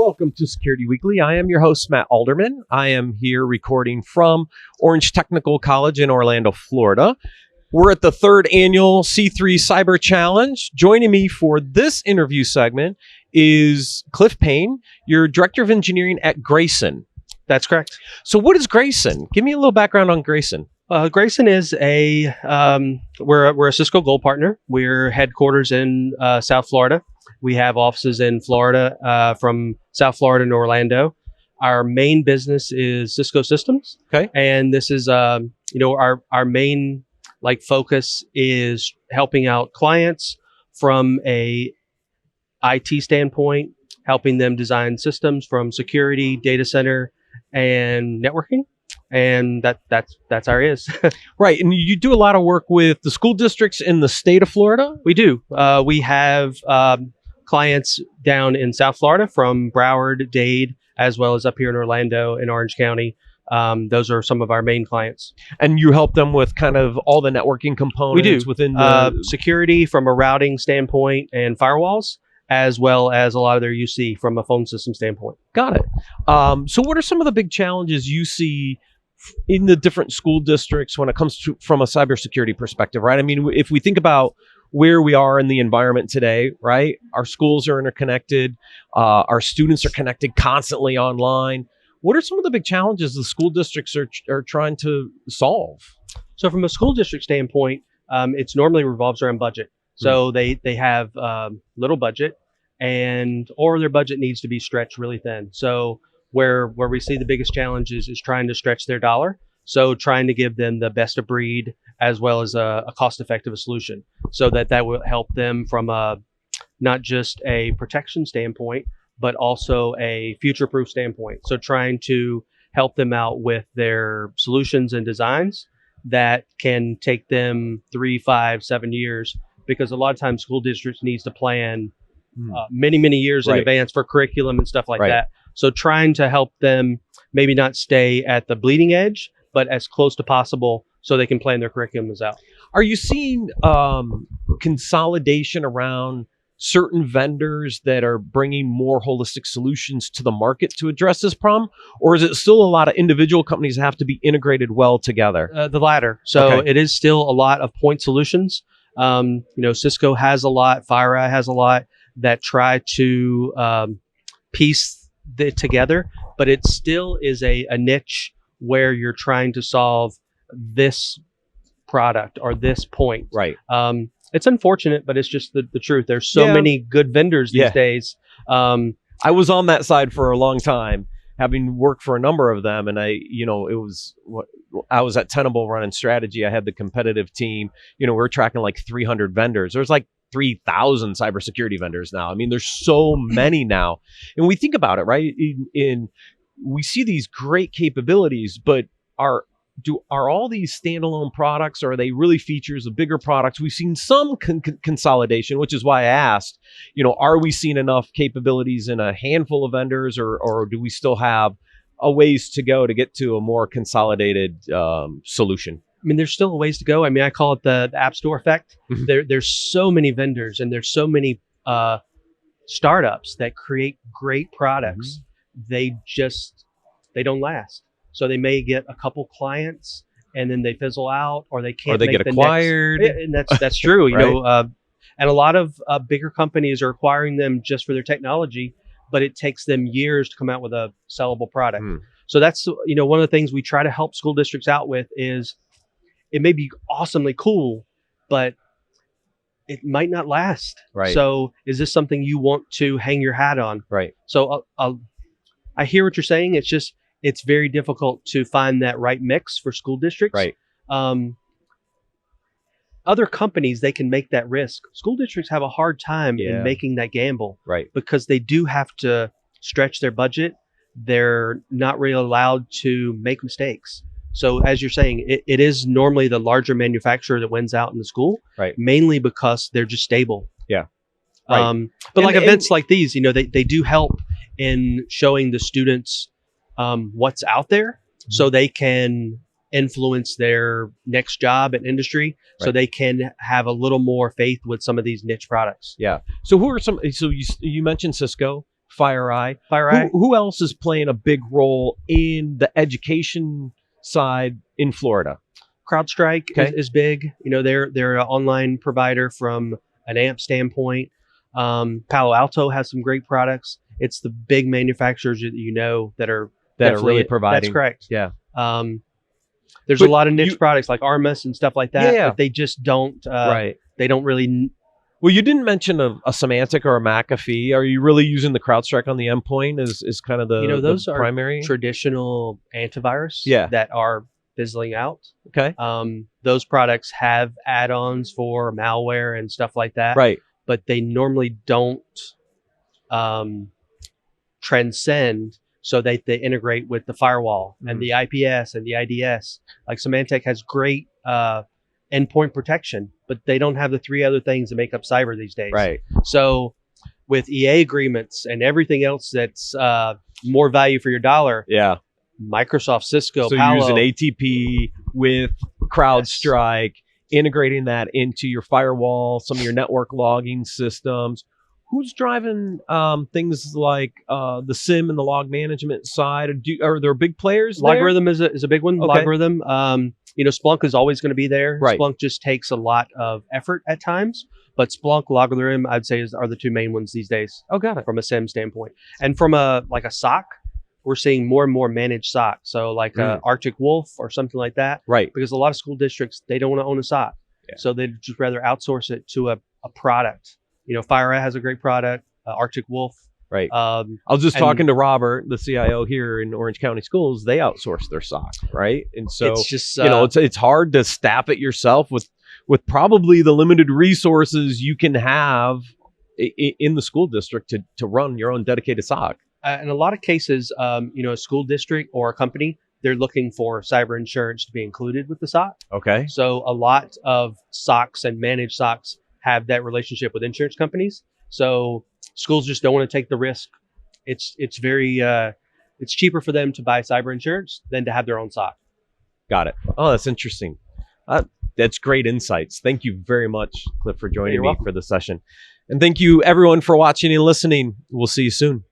Welcome to Security Weekly. I am your host, Matt Alderman. I am here recording from Orange Technical College in Orlando, Florida. We're at the third annual C3 Cyber Challenge. Joining me for this interview segment is Cliff Payne, your Director of Engineering at Greyson. That's correct. So what is Greyson? Give me a little background on Greyson. Greyson is we're a Cisco Gold partner. We're headquarters in South Florida. We have offices in Florida, from South Florida to Orlando. Our main business is Cisco Systems. Okay. And this is, our main focus is helping out clients from a IT standpoint, helping them design systems from security, data center, and networking. And that's our is. Right. And you do a lot of work with the school districts in the state of Florida? We do. We have clients down in South Florida from Broward, Dade, as well as up here in Orlando in Orange County. Those are some of our main clients. And you help them with kind of all the networking components? We do. Within the security from a routing standpoint and firewalls, as well as a lot of their UC from a phone system standpoint. Got it. So what are some of the big challenges you see in the different school districts when it comes to from a cybersecurity perspective, right? I mean, if we think about where we are in the environment today, right? Our schools are interconnected. Our students are connected constantly online. What are some of the big challenges the school districts are trying to solve? So from a school district standpoint, it's normally revolves around budget. So they have little budget, or their budget needs to be stretched really thin. So where we see the biggest challenges is trying to stretch their dollar. So trying to give them the best of breed as well as a cost-effective solution, so that will help them from not just a protection standpoint, but also a future-proof standpoint. So trying to help them out with their solutions and designs that can take them 3, 5, 7 years, because a lot of times school districts needs to plan many years in advance for curriculum and stuff like that. So trying to help them maybe not stay at the bleeding edge, but as close to possible so they can plan their curriculums out. Are you seeing consolidation around certain vendors that are bringing more holistic solutions to the market to address this problem? Or is it still a lot of individual companies that have to be integrated well together? The latter. So It is still a lot of point solutions. Cisco has a lot, FireEye has a lot that try to piece it together, but it still is a niche where you're trying to solve this product or this point. Right. It's unfortunate, but it's just the truth. There's so many good vendors these days. I was on that side for a long time, having worked for a number of them. And I was at Tenable running strategy. I had the competitive team. We're tracking like 300 vendors. There's like 3,000 cybersecurity vendors now. I mean, there's so many now. And we think about it, right? We see these great capabilities, but are all these standalone products, or are they really features of bigger products? We've seen some consolidation, which is why I asked, are we seeing enough capabilities in a handful of vendors, or do we still have a ways to go to get to a more consolidated solution? I mean, there's still a ways to go. I mean, I call it the App Store effect. There's so many vendors and there's so many startups that create great products. They don't last. So they may get a couple clients and then they fizzle out, or they can't. Or they get acquired. And that's true. And a lot of bigger companies are acquiring them just for their technology, but it takes them years to come out with a sellable product. So that's one of the things we try to help school districts out with is, it may be awesomely cool, but it might not last. Right. So is this something you want to hang your hat on? Right. So I hear what you're saying. It's very difficult to find that right mix for school districts. Right. Other companies, they can make that risk. School districts have a hard time in making that gamble. Right. Because they do have to stretch their budget. They're not really allowed to make mistakes. So as you're saying, it is normally the larger manufacturer that wins out in the school, right? Mainly because they're just stable. Yeah. Right. But events like these, they do help in showing the students what's out there, so they can influence their next job and industry, so they can have a little more faith with some of these niche products. Yeah. So who are some? So you mentioned Cisco, FireEye. FireEye. Who else is playing a big role in the education side in Florida? CrowdStrike Okay. is big. You know, they're an online provider from an AMP standpoint. Palo Alto has some great products. It's the big manufacturers that you know that are Really providing. That's correct. Yeah. There's But a lot of niche products like Armis and stuff like that, Yeah. but they just don't. Right. They don't really. Well, you didn't mention a Symantec or a McAfee. Are you really using the CrowdStrike on the endpoint? Is kind of the Those the are primary traditional antivirus. Yeah. That are fizzling out. Okay. Those products have add-ons for malware and stuff like that. Right. But they normally don't transcend so that they integrate with the firewall and the IPS and the IDS. Like Symantec has great endpoint protection, but they don't have the three other things that make up cyber these days. Right. So with EA agreements and everything else that's more value for your dollar, Yeah. Microsoft, Cisco, So Palo. you're using ATP with CrowdStrike, integrating that into your firewall, some of your network logging systems. Who's driving things like the SIM and the log management side? Are there big players there? Logarithm is a big one. Okay. Logarithm. Splunk is always going to be there. Right. Splunk just takes a lot of effort at times, but Splunk, Logarithm, I'd say are the two main ones these days. Oh, got it. From a SIM standpoint, and from a SOC, we're seeing more and more managed SOC. So like Arctic Wolf or something like that. Right. Because a lot of school districts, they don't want to own a SOC, so they'd just rather outsource it to a product. FireEye has a great product. Arctic Wolf. Right. I was just talking to Robert, the CIO here in Orange County Schools. They outsource their SOC, right? And so it's just it's hard to staff it yourself with probably the limited resources you can have in the school district to run your own dedicated SOC. In a lot of cases, a school district or a company, they're looking for cyber insurance to be included with the SOC. Okay. So a lot of SOCs and managed SOCs have that relationship with insurance companies. So schools just don't want to take the risk. It's very it's cheaper for them to buy cyber insurance than to have their own SOC. Got it. Oh, that's interesting. That's great insights. Thank you very much, Cliff, for joining me for the session. And thank you everyone for watching and listening. We'll see you soon.